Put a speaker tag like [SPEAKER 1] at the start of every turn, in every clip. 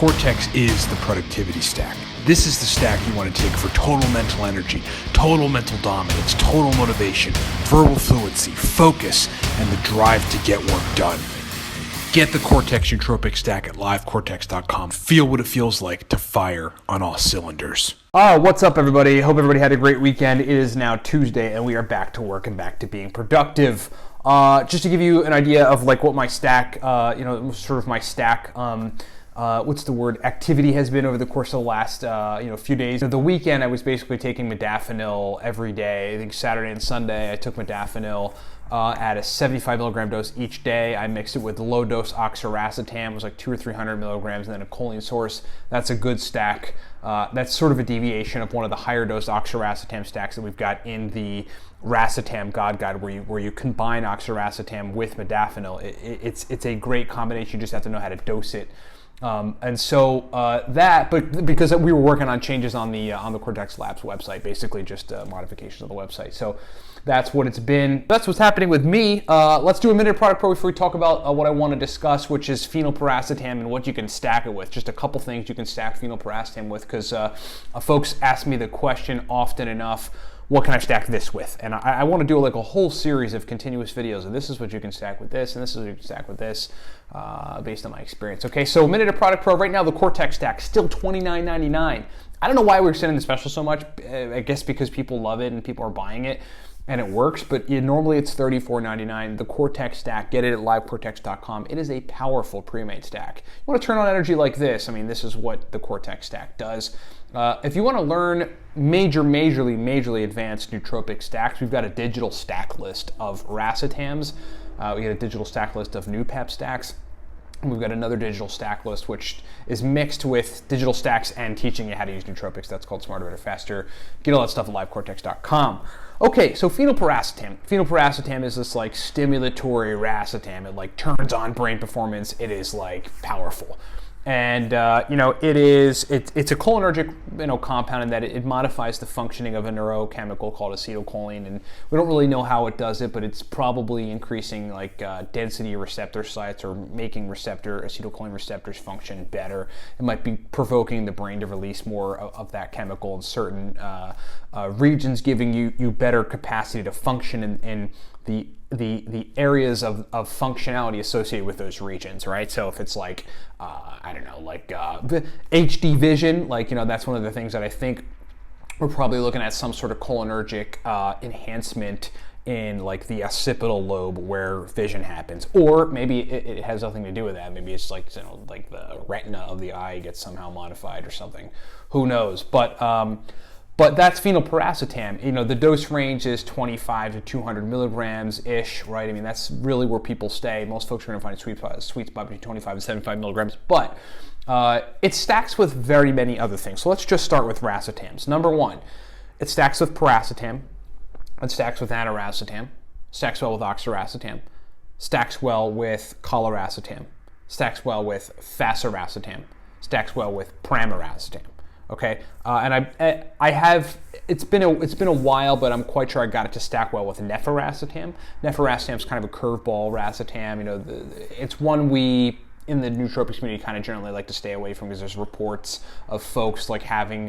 [SPEAKER 1] Cortex is the productivity stack. This is the stack you want to take for total mental energy, total mental dominance, total motivation, verbal fluency, focus, and the drive to get work done. Get the Cortex Nootropics stack at livecortex.com. Feel what it feels like to fire on all cylinders.
[SPEAKER 2] What's up, everybody? Hope everybody had a great weekend. It is now Tuesday, and we are back to work and back to being productive. Just to give you an idea of like what my stack, my stack, activity has been over the course of the last, few days. The weekend, I was basically taking modafinil every day. I think Saturday and Sunday, I took modafinil at a 75 milligram dose each day. I mixed it with low dose oxiracetam. It was like 200 or 300 milligrams, and then a choline source. That's a good stack. That's sort of a deviation of one of the higher dose oxiracetam stacks that we've got in the Racetam God Guide, where you combine oxiracetam with modafinil. It's a great combination. You just have to know how to dose it. But because we were working on changes on the Cortex Labs website, basically just modifications of the website. So that's what it's been. That's what's happening with me. Let's do a minute product pro before we talk about what I want to discuss, which is phenylpiracetam and what you can stack it with. Just a couple things you can stack phenylpiracetam with, because folks ask me the question often enough, what can I stack this with? And I want to do like a whole series of continuous videos, and this is what you can stack with this, and this is what you can stack with this, based on my experience. Okay, so minute of product pro. Right now, the Cortex stack, still $29.99. I don't know why we're extending the special so much. I guess because people love it and people are buying it, and it works, but normally it's $34.99. The Cortex stack, get it at livecortex.com. It is a powerful pre-made stack. You want to turn on energy like this, I mean, this is what the Cortex stack does. If you want to learn majorly advanced nootropic stacks, we've got a digital stack list of racetams. We got a digital stack list of NuPep stacks. We've got another digital stack list, which is mixed with digital stacks and teaching you how to use nootropics. That's called Smarter, Better, Faster. Get all that stuff at livecortex.com. Okay, so phenylpiracetam. Phenylpiracetam is this like stimulatory racetam. It like turns on brain performance. It is like powerful. And it's a cholinergic compound in that it modifies the functioning of a neurochemical called acetylcholine, and we don't really know how it does it, but it's probably increasing like density receptor sites or making acetylcholine receptors function better. It might be provoking the brain to release more of that chemical in certain regions, giving you better capacity to function in the areas of functionality associated with those regions, right? So if it's like, HD vision, that's one of the things that I think we're probably looking at some sort of cholinergic enhancement in like the occipital lobe where vision happens. Or maybe it has nothing to do with that. Maybe it's like the retina of the eye gets somehow modified or something. Who knows? But that's phenylpiracetam. The dose range is 25 to 200 milligrams-ish, right? I mean, that's really where people stay. Most folks are going to find a sweet spot between 25 and 75 milligrams. But it stacks with very many other things. So let's just start with racetams. Number one, it stacks with piracetam. It stacks with aniracetam. Stacks well with oxiracetam. Stacks well with coliracetam. Stacks well with faciracetam. Stacks well with pramiracetam. Okay, and I have, it's been a while, but I'm quite sure I got it to stack well with nephiracetam. Nephiracetam is kind of a curveball racetam. It's one we in the nootropics community kind of generally like to stay away from, because there's reports of folks like having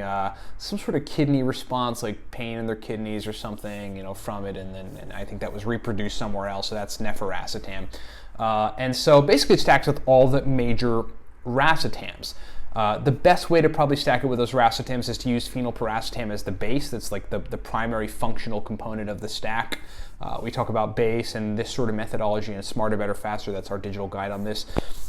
[SPEAKER 2] some sort of kidney response, like pain in their kidneys or something, from it, and I think that was reproduced somewhere else. So that's nephiracetam, and so basically it stacks with all the major racetams. The best way to probably stack it with those racetams is to use phenylpiracetam as the base. That's like the primary functional component of the stack. We talk about base and this sort of methodology in Smarter, Better, Faster. That's our digital guide on this.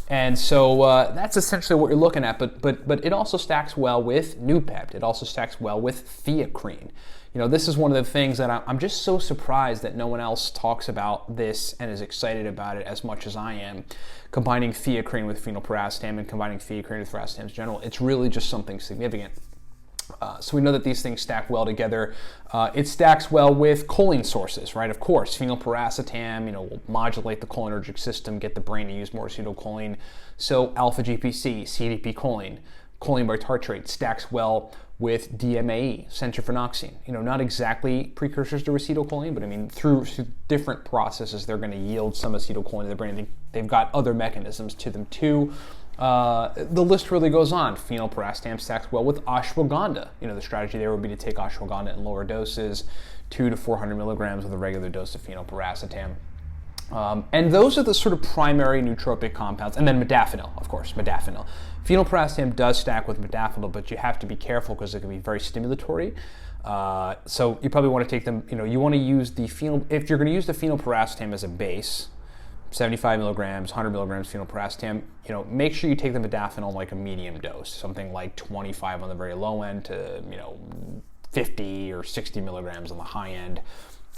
[SPEAKER 2] And so that's essentially what you're looking at. But it also stacks well with NuPep. It also stacks well with theacrine. This is one of the things that I'm just so surprised that no one else talks about this and is excited about it as much as I am. Combining theacrine with phenylpiracetam and combining theacrine with racetams in general, it's really just something significant. So we know that these things stack well together. It stacks well with choline sources, right? Of course, phenylpiracetam, will modulate the cholinergic system, get the brain to use more acetylcholine. So alpha GPC, CDP choline bitartrate stacks well with DMAE, centrophenoxine. Not exactly precursors to acetylcholine, but I mean, through different processes, they're going to yield some acetylcholine to the brain. They've got other mechanisms to them too. The list really goes on. Phenylpiracetam stacks well with ashwagandha. The strategy there would be to take ashwagandha in lower doses, 200 to 400 milligrams with a regular dose of phenylpiracetam. And those are the sort of primary nootropic compounds. And then modafinil, of course, modafinil. Phenylpiracetam does stack with modafinil, but you have to be careful because it can be very stimulatory. So you probably want to take them, you want to use if you're going to use the phenylpiracetam as a base, 75 milligrams, 100 milligrams phenylpiracetam, make sure you take the modafinil like a medium dose, something like 25 on the very low end to, 50 or 60 milligrams on the high end,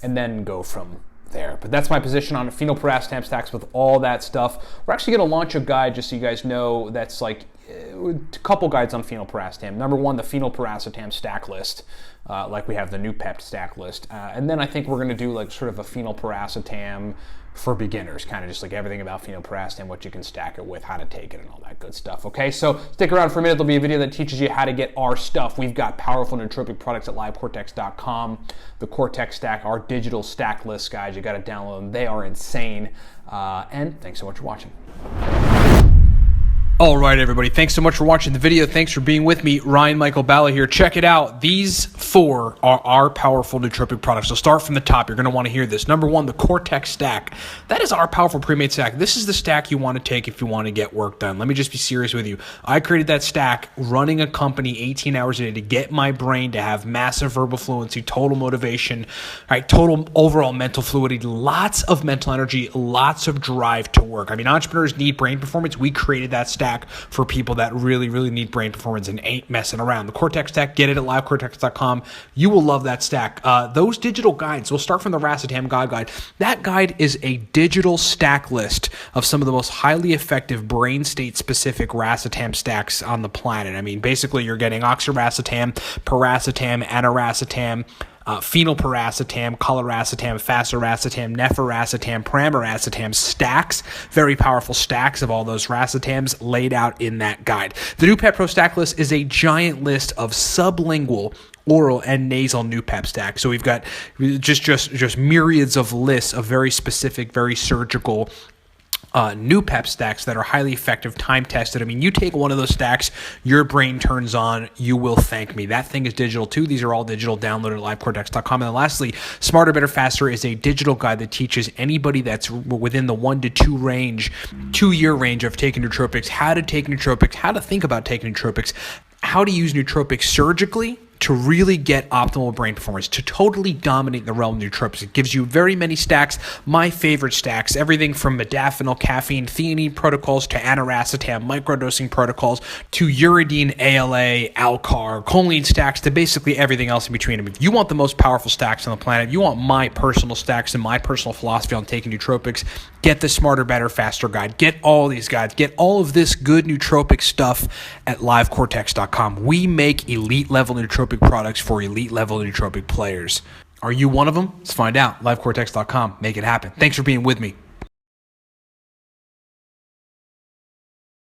[SPEAKER 2] and then go from there. But that's my position on phenylpiracetam stacks with all that stuff. We're actually going to launch a guide, just so you guys know, that's like a couple guides on phenylpiracetam. Number one, the phenylpiracetam stack list, like we have the Noopept stack list. And then I think we're going to do like sort of a phenylpiracetam for beginners, kind of just like everything about phenylpiracetam, what you can stack it with, how to take it, and all that good stuff. Okay, so stick around for a minute. There'll be a video that teaches you how to get our stuff. We've got powerful nootropic products at livecortex.com. The Cortex stack, our digital stack list, guys. You got to download them. They are insane. And thanks so much for watching.
[SPEAKER 1] All right, everybody. Thanks so much for watching the video. Thanks for being with me. Ryan Michael Balla here. Check it out. These 4 are our powerful nootropic products. So start from the top. You're going to want to hear this. Number 1, the Cortex stack. That is our powerful pre-made stack. This is the stack you want to take if you want to get work done. Let me just be serious with you. I created that stack running a company 18 hours a day to get my brain to have massive verbal fluency, total motivation, right, total overall mental fluidity, lots of mental energy, lots of drive to work. I mean, entrepreneurs need brain performance. We created that stack for people that really, really need brain performance and ain't messing around. The Cortex stack, get it at livecortex.com. You will love that stack. Those digital guides, we'll start from the Racetam Guide. That guide is a digital stack list of some of the most highly effective brain state specific Racetam stacks on the planet. I mean, basically you're getting oxiracetam, piracetam, aniracetam, phenylpiracetam, coliracetam, faciracetam, nephiracetam, pramiracetam stacks, very powerful stacks of all those racetams laid out in that guide. The Noopept Pro stack list is a giant list of sublingual, oral, and nasal Noopept stack. So we've got just myriads of lists of very specific, very surgical Noopept stacks that are highly effective, time tested. I mean, you take one of those stacks, your brain turns on, you will thank me. That thing is digital too. These are all digital, downloaded at livecortex.com. And then lastly, Smarter, Better, Faster is a digital guide that teaches anybody that's within the 1 to 2 year range of taking nootropics, how to take nootropics, how to think about taking nootropics, how to use nootropics surgically to really get optimal brain performance, to totally dominate the realm of nootropics. It gives you very many stacks, my favorite stacks, everything from modafinil, caffeine, theanine protocols to aniracetam, microdosing protocols to uridine, ALA, Alcar, choline stacks to basically everything else in between them. If you want the most powerful stacks on the planet, you want my personal stacks and my personal philosophy on taking nootropics, get the Smarter, Better, Faster guide. Get all these guides. Get all of this good nootropic stuff at livecortex.com. We make elite level nootropic products for elite level nootropic players. Are you one of them? Let's find out. livecortex.com. Make it happen. Thanks for being with me.